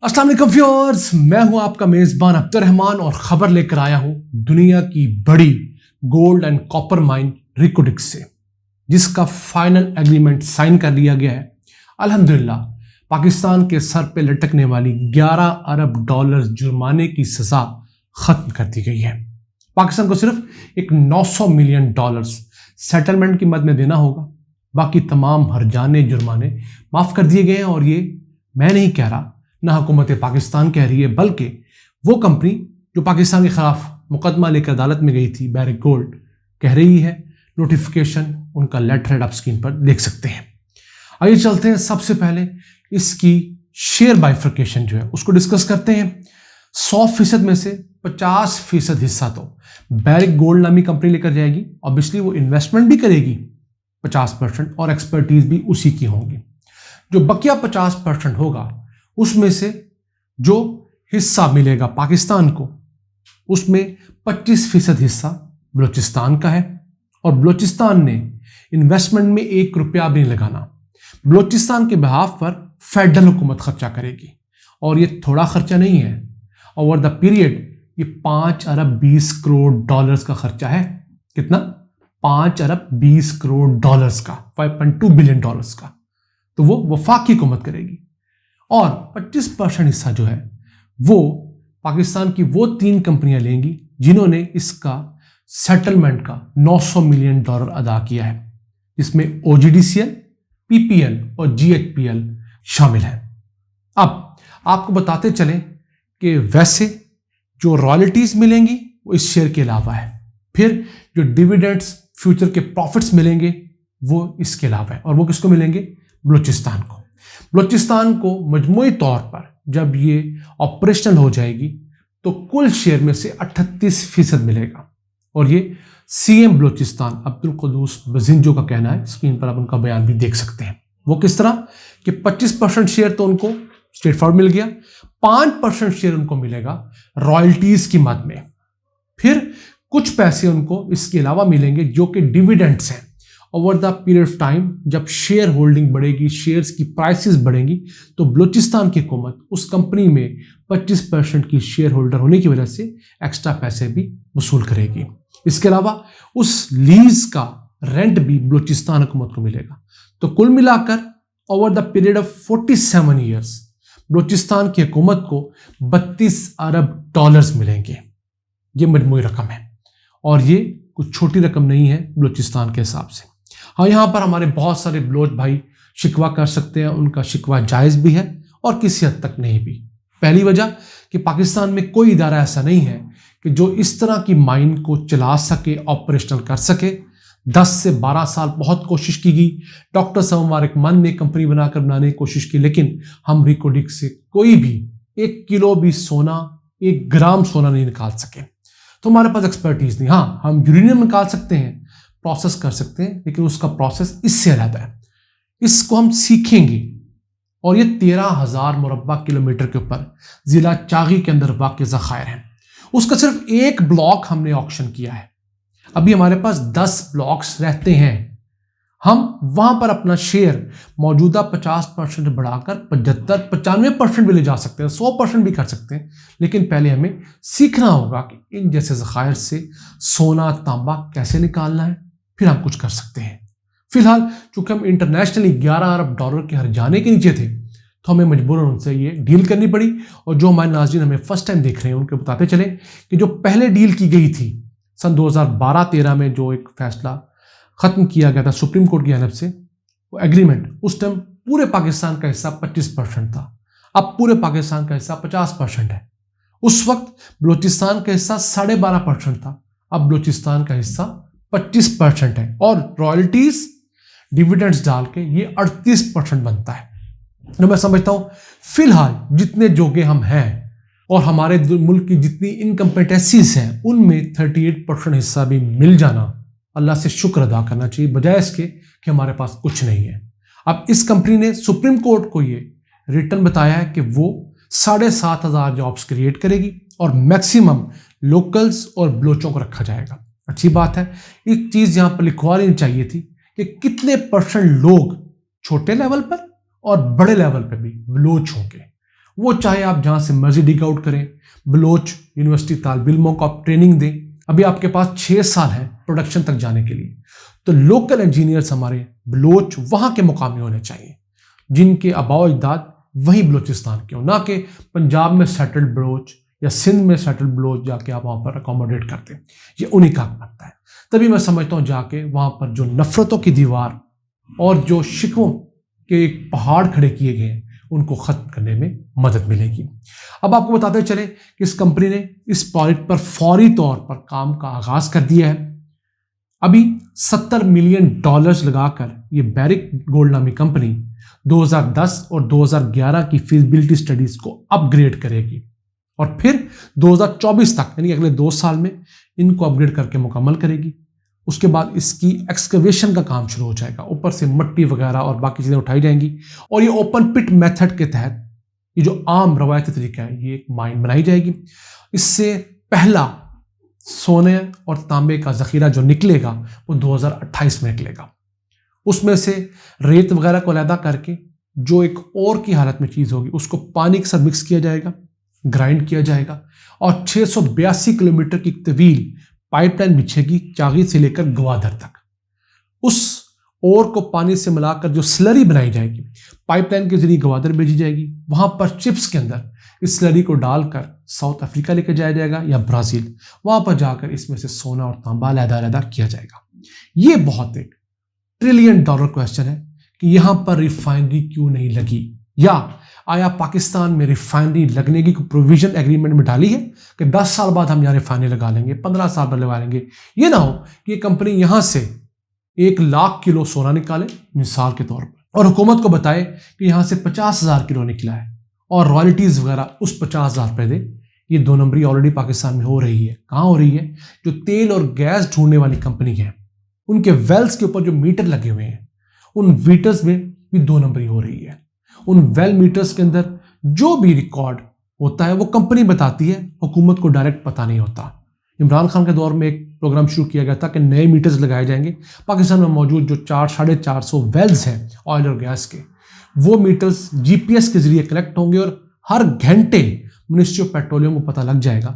अस्सलाम वालेकुम व्यूअर्स, मैं हूं आपका मेजबान अब्दुर्रहमान और खबर लेकर आया हूं दुनिया की बड़ी गोल्ड एंड कॉपर माइन रिकोडिक्स से, जिसका फाइनल एग्रीमेंट साइन कर लिया गया है। अल्हम्दुलिल्लाह, पाकिस्तान के सर पे लटकने वाली 11 अरब डॉलर जुर्माने की सजा खत्म कर दी गई है। पाकिस्तान को सिर्फ एक 900 मिलियन डॉलर्स सेटलमेंट की मद में देना होगा। बाकी तमाम हर्जाने जुर्माने माफ कर दिए गए हैं। और ये मैं नहीं कह रहा, ना हुकूमत पाकिस्तान कह रही है, बल्कि वो कंपनी जो पाकिस्तान के खिलाफ मुकदमा लेकर अदालत में गई थी, बैरिक गोल्ड, कह रही है। नोटिफिकेशन उनका लेटर हेड आप स्क्रीन पर देख सकते हैं। आइए चलते हैं, सबसे पहले इसकी शेयर बाइफर्केशन जो है उसको डिस्कस करते हैं। 100% में से 50% हिस्सा तो बैरिक गोल्ड नामी कंपनी लेकर जाएगी। ऑब्वियसली वो इन्वेस्टमेंट भी करेगी 50% और एक्सपर्टीज भी उसी की होंगी। जो बकिया 50% होगा उसमें से जो हिस्सा मिलेगा पाकिस्तान को, उसमें 25% हिस्सा बलूचिस्तान का है। और बलूचिस्तान ने इन्वेस्टमेंट में 1 रुपया भी नहीं लगाना। बलूचिस्तान के बिहाफ पर फेडरल हुकूमत खर्चा करेगी। और ये थोड़ा खर्चा नहीं है, ओवर द पीरियड ये 5 अरब 20 करोड़ डॉलर्स का खर्चा है। कितना? 5 अरब 20 करोड़ डॉलर्स का, 5.2 बिलियन डॉलर्स का। तो वो वफाक की हुकूमत करेगी। और 25% हिस्सा जो है वो पाकिस्तान की वो 3 कंपनियां लेंगी जिन्होंने इसका सेटलमेंट का 900 मिलियन डॉलर अदा किया है, जिसमें OGDCL, PPL और GHPL शामिल है। अब आपको बताते चलें कि वैसे जो रॉयल्टीज मिलेंगी वो इस शेयर के अलावा है। फिर जो डिविडेंड्स, फ्यूचर के प्रॉफिट्स मिलेंगे वो इसके अलावा है। और वो किसको मिलेंगे? बलूचिस्तान को। बलूचिस्तान को मजमूई तौर पर जब ये ऑपरेशनल हो जाएगी तो कुल शेयर में से 38% मिलेगा। और ये CM बलूचिस्तान अब्दुल कुद्दूस बजिंजो का कहना है। स्क्रीन पर आप उनका बयान भी देख सकते हैं। वो किस तरह कि 25% शेयर तो उनको स्ट्रेट फॉरवर्ड मिल गया, 5% शेयर उनको मिलेगा रॉयल्टीज की मद में। फिर कुछ पैसे उनको इसके अलावा मिलेंगे जो कि डिविडेंड्स हैं। Over the period of time जब शेयर होल्डिंग बढ़ेगी, शेयर्स की प्राइसेस बढ़ेंगी, तो बलूचिस्तान की हुकूमत उस कंपनी में 25% की शेयर होल्डर होने की वजह से एक्स्ट्रा पैसे भी वसूल करेगी। इसके अलावा उस लीज का रेंट भी बलूचिस्तान हुकूमत को मिलेगा। तो कुल मिलाकर over the period of 47 years Balochistan की हुकूमत को 32 अरब डॉलर्स मिलेंगे। ये मजमूई रकम है और ये कुछ छोटी रकम नहीं है बलूचिस्तान के हिसाब से। हाँ, यहाँ पर हमारे बहुत सारे बलोच भाई शिकवा कर सकते हैं। उनका शिकवा जायज़ भी है और किसी हद तक नहीं भी। पहली वजह कि पाकिस्तान में कोई इदारा ऐसा नहीं है कि जो इस तरह की माइन को चला सके, ऑपरेशनल कर सके। 10 से 12 साल बहुत कोशिश की गई। डॉक्टर समवारिक मन ने कंपनी बनाकर बनाने की कोशिश की, लेकिन हम रिकोडिक्स से कोई भी 1 किलो भी सोना, 1 ग्राम सोना नहीं निकाल सके। तो हमारे पास एक्सपर्टीज नहीं। हाँ, हम यूरेनियम निकाल सकते हैं, प्रोसेस कर सकते हैं, लेकिन उसका प्रोसेस इससे अलग है। इसको हम सीखेंगे। और ये 13,000 मुरब्बा किलोमीटर के ऊपर जिला चागी के अंदर वाक़ ज़खायर है। उसका सिर्फ 1 ब्लॉक हमने ऑक्शन किया है। अभी हमारे पास 10 ब्लॉक्स रहते हैं। हम वहां पर अपना शेयर मौजूदा 50% बढ़ाकर 75-95% भी ले जा सकते हैं, 100% भी कर सकते हैं। लेकिन पहले हमें सीखना होगा कि इन जैसे ज़खायर से सोना, तांबा कैसे निकालना है, फिर हम कुछ कर सकते हैं। फिलहाल चूंकि हम इंटरनेशनली 11 अरब डॉलर के हर्जाने के नीचे थे, तो हमें मजबूरन उनसे ये डील करनी पड़ी। और जो हमारे नाज़रीन हमें फर्स्ट टाइम देख रहे हैं उनको बताते चले कि जो पहले डील की गई थी सन 2012-13 में, जो एक फैसला ख़त्म किया गया था सुप्रीम कोर्ट की जानब से, वो एग्रीमेंट, उस टाइम पूरे पाकिस्तान का हिस्सा 25% था। अब पूरे पाकिस्तान का हिस्सा 50% है। उस वक्त बलूचिस्तान का हिस्सा 12.5% था। अब बलूचिस्तान का हिस्सा 25% है। और रॉयल्टीज, डिविडेंड्स डाल के ये 38% बनता है। तो मैं समझता हूं फिलहाल जितने जोगे हम हैं और हमारे मुल्क की जितनी इनकम्पिटेंसीज हैं, उनमें 38% हिस्सा भी मिल जाना अल्लाह से शुक्र अदा करना चाहिए, बजाय इसके कि हमारे पास कुछ नहीं है। अब इस कंपनी ने सुप्रीम कोर्ट को ये रिटर्न बताया है कि वो 7,500 जॉब्स क्रिएट करेगी और मैक्सिमम लोकल्स और बलोचों को रखा जाएगा। अच्छी बात है। एक चीज़ यहाँ पर लिखवा लेनी चाहिए थी कि कितने % लोग छोटे लेवल पर और बड़े लेवल पर भी बलोच होंगे। वो चाहे आप जहां से मर्जी डिग आउट करें, बलोच यूनिवर्सिटी तालिब इल्मों को आप ट्रेनिंग दें। अभी आपके पास 6 साल है प्रोडक्शन तक जाने के लिए। तो लोकल इंजीनियर्स हमारे बलोच वहां के मुकामी होने चाहिए, जिनके आबाओ अजदाद वही बलोचिस्तान के हो, ना कि पंजाब में सेटल्ड बलोच या सिंध में सेटल्ड बलोच जाके आप वहां पर अकोमोडेट करते हैं। ये उन्हीं का बनता है। तभी मैं समझता हूं जाके वहां पर जो नफरतों की दीवार और जो शिकवों के एक पहाड़ खड़े किए गए हैं उनको खत्म करने में मदद मिलेगी। अब आपको बताते चले कि इस कंपनी ने इस प्रोजेक्ट पर फौरी तौर पर काम का आगाज कर दिया है। अभी $70 मिलियन लगाकर ये बैरिक गोल्ड नामी कंपनी 2010 और 2011 की फीजिबिलिटी स्टडीज को अपग्रेड करेगी और फिर 2024 तक यानी अगले 2 साल में इनको अपग्रेड करके मुकम्मल करेगी। उसके बाद इसकी एक्सकवेशन का काम शुरू हो जाएगा, ऊपर से मिट्टी वगैरह और बाकी चीज़ें उठाई जाएंगी और ये ओपन पिट मेथड के तहत ये जो आम रवायती तरीका है ये एक माइन बनाई जाएगी। इससे पहला सोने और तांबे का जखीरा जो निकलेगा वो 2028 में निकलेगा। उसमें से रेत वगैरह को अलहदा करके जो एक और की हालत में चीज़ होगी उसको पानी के साथ मिक्स किया जाएगा, ग्राइंड किया जाएगा और 682 किलोमीटर की तवील पाइपलाइन बिछेगी चागी से लेकर गवादर तक। उस ओर को पानी से मिलाकर जो स्लरी बनाई जाएगी पाइपलाइन के जरिए गवादर भेजी जाएगी। वहां पर चिप्स के अंदर इस स्लरी को डालकर साउथ अफ्रीका लेकर जाया जाएगा या ब्राजील, वहां पर जाकर इसमें से सोना और तांबा अलहदा किया जाएगा। ये बहुत एक $1 ट्रिलियन क्वेश्चन है कि यहां पर रिफाइनरी क्यों नहीं लगी, या आया पाकिस्तान में रिफाइनरी लगने की प्रोविजन एग्रीमेंट में डाली है कि 10 साल बाद हम यहाँ रिफाइनरी लगा लेंगे, 15 साल बाद लगा लेंगे। ये ना हो कि ये कंपनी यहाँ से 1 लाख किलो सोना निकाले मिसाल के तौर पर और हुकूमत को बताए कि यहाँ से 50,000 किलो निकला है और रॉयल्टीज वगैरह उस 50,000 पे दे। ये 2 नंबरी ऑलरेडी पाकिस्तान में हो रही है। कहाँ हो रही है? जो तेल और गैस ढूंढने वाली कंपनी है उनके वेल्स के ऊपर जो मीटर लगे हुए हैं उन मीटर्स में भी 2 नंबरी हो रही है। उन वेल मीटर्स के अंदर जो भी रिकॉर्ड होता है वो कंपनी बताती है, हुकूमत को डायरेक्ट पता नहीं होता। इमरान खान के दौर में एक प्रोग्राम शुरू किया गया था कि नए मीटर्स लगाए जाएंगे। पाकिस्तान में मौजूद जो 400-450 वेल्स हैं ऑयल और गैस के, वो मीटर्स जीपीएस के जरिए कलेक्ट होंगे और हर घंटे मिनिस्ट्री ऑफ पेट्रोलियम को पता लग जाएगा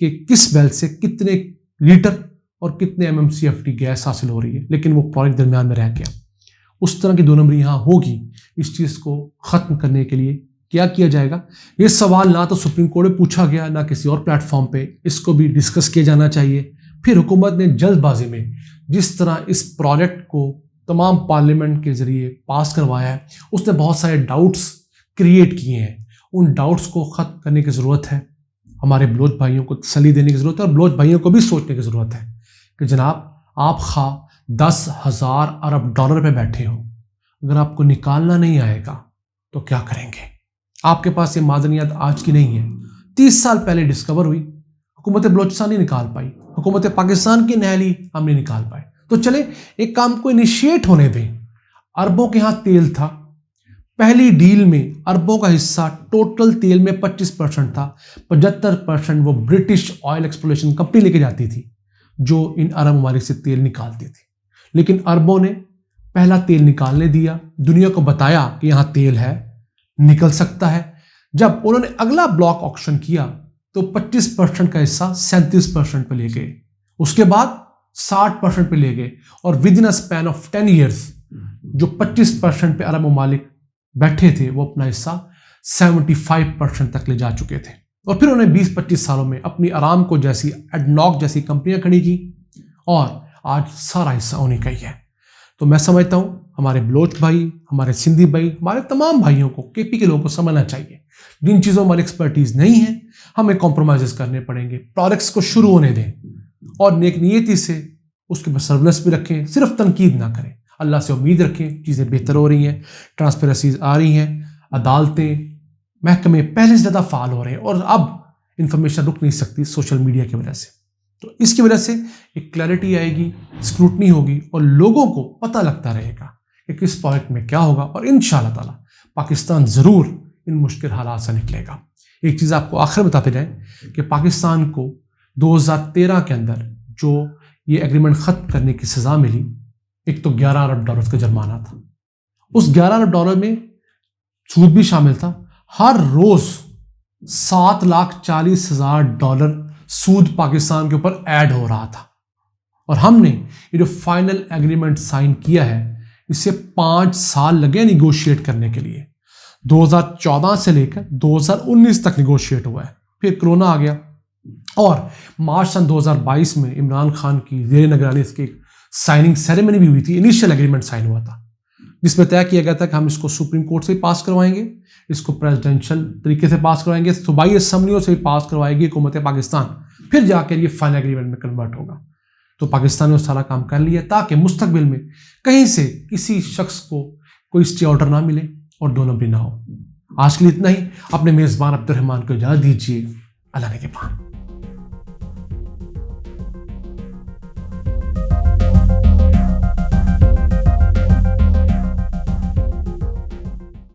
कि किस वेल से कितने लीटर और कितने MMCFT गैस हासिल हो रही है। लेकिन वो प्रोजेक्ट दरमियान में रह गया। उस तरह की 2 नंबरी यहाँ होगी। इस चीज़ को ख़त्म करने के लिए क्या किया जाएगा? ये सवाल ना तो सुप्रीम कोर्ट में पूछा गया ना किसी और प्लेटफॉर्म पे, इसको भी डिस्कस किया जाना चाहिए। फिर हुकूमत ने जल्दबाजी में जिस तरह इस प्रोजेक्ट को तमाम पार्लियामेंट के जरिए पास करवाया है उसने बहुत सारे डाउट्स क्रिएट किए हैं। उन डाउट्स को ख़त्म करने की ज़रूरत है। हमारे बलोच भाइयों को तसल्ली देने की ज़रूरत है और बलोच भाइयों को भी सोचने की ज़रूरत है कि जनाब आप खा 10,000 अरब डॉलर पे बैठे हो, अगर आपको निकालना नहीं आएगा तो क्या करेंगे? आपके पास ये मादनियात आज की नहीं है, 30 साल पहले डिस्कवर हुई। हुकूमत बलोचिस्तान नहीं निकाल पाई, हुकूमत पाकिस्तान की नहली हम नहीं निकाल पाए। तो चले एक काम को इनिशिएट होने दें। अरबों के यहाँ तेल था, पहली डील में अरबों का हिस्सा टोटल तेल में 25% था। 75% वो ब्रिटिश ऑयल एक्सप्लोरेशन कंपनी लेके जाती थी जो इन अरब ममालिक से तेल निकालती थी। लेकिन अरबों ने पहला तेल निकालने दिया, दुनिया को बताया कि यहाँ तेल है, निकल सकता है। जब उन्होंने अगला ब्लॉक ऑक्शन किया तो 25% का हिस्सा 37% पे ले गए, उसके बाद 60% पे ले गए और with in a span of 10 years जो 25% पे अरब ममालिक बैठे थे वो अपना हिस्सा 75% तक ले जा चुके थे। और फिर उन्होंने 20-25 सालों में अपनी आरामको जैसी, एडनॉक जैसी कंपनियां खड़ी की और आज सारा हिस्सा उन्हीं का ही है। तो मैं समझता हूं हमारे बलोच भाई, हमारे सिंधी भाई, हमारे तमाम भाइयों को, केपी के लोगों को समझना चाहिए जिन चीज़ों में हमारी एक्सपर्टीज नहीं है हमें कॉम्प्रोमाइज़ करने पड़ेंगे। प्रोडक्ट्स को शुरू होने दें और नेक नियति से उसके पर सर्विलेंस भी रखें, सिर्फ तनकीद ना करें। अल्लाह से उम्मीद रखें, चीज़ें बेहतर हो रही हैं, ट्रांसपेरेंसीज आ रही हैं, अदालतें, महकमे पहले से ज़्यादा फ़ाल हो रहे हैं और अब इंफॉर्मेशन रुक नहीं सकती सोशल मीडिया की वजह से। तो इसकी वजह से एक क्लैरिटी आएगी, स्क्रूटनी होगी और लोगों को पता लगता रहेगा कि किस प्रोजेक्ट में क्या होगा और इंशाअल्लाह ताला पाकिस्तान ज़रूर इन मुश्किल हालात से निकलेगा। एक चीज़ आपको आखिर बताते जाएं कि पाकिस्तान को 2013 के अंदर जो ये एग्रीमेंट ख़त्म करने की सज़ा मिली, एक तो $11 अरब का जुर्माना था, उस $11 अरब में सूद भी शामिल था। हर रोज़ $7,40,000 सूद पाकिस्तान के ऊपर ऐड हो रहा था। और हमने ये जो फाइनल एग्रीमेंट साइन किया है, इसे 5 साल लगे निगोशिएट करने के लिए। 2014 से लेकर 2019 तक निगोशिएट हुआ है। फिर कोरोना आ गया और मार्च सन 2022 में इमरान खान की ज़ेर निगरानी इसकी साइनिंग सेरेमनी भी हुई थी। इनिशियल एग्रीमेंट साइन हुआ था जिसमें तय किया गया था कि हम इसको सुप्रीम कोर्ट से ही पास करवाएंगे, इसको प्रेसिडेंशियल तरीके से पास करवाएंगे, सूबाई असम्बलियों से भी पास करवाएगी हुकूमत पाकिस्तान, फिर जाकर ये फाइनल एग्रीमेंट में कन्वर्ट होगा। तो पाकिस्तान ने सारा काम कर लिया ताकि मुस्तकबिल में कहीं से किसी शख्स को कोई स्टे ऑर्डर ना मिले और 2 नंबरी ना हो। आज के लिए इतना ही। अपने मेज़बान अब्दुर्रहमान को इजाज़त दीजिए। अल्लाह ने के पास।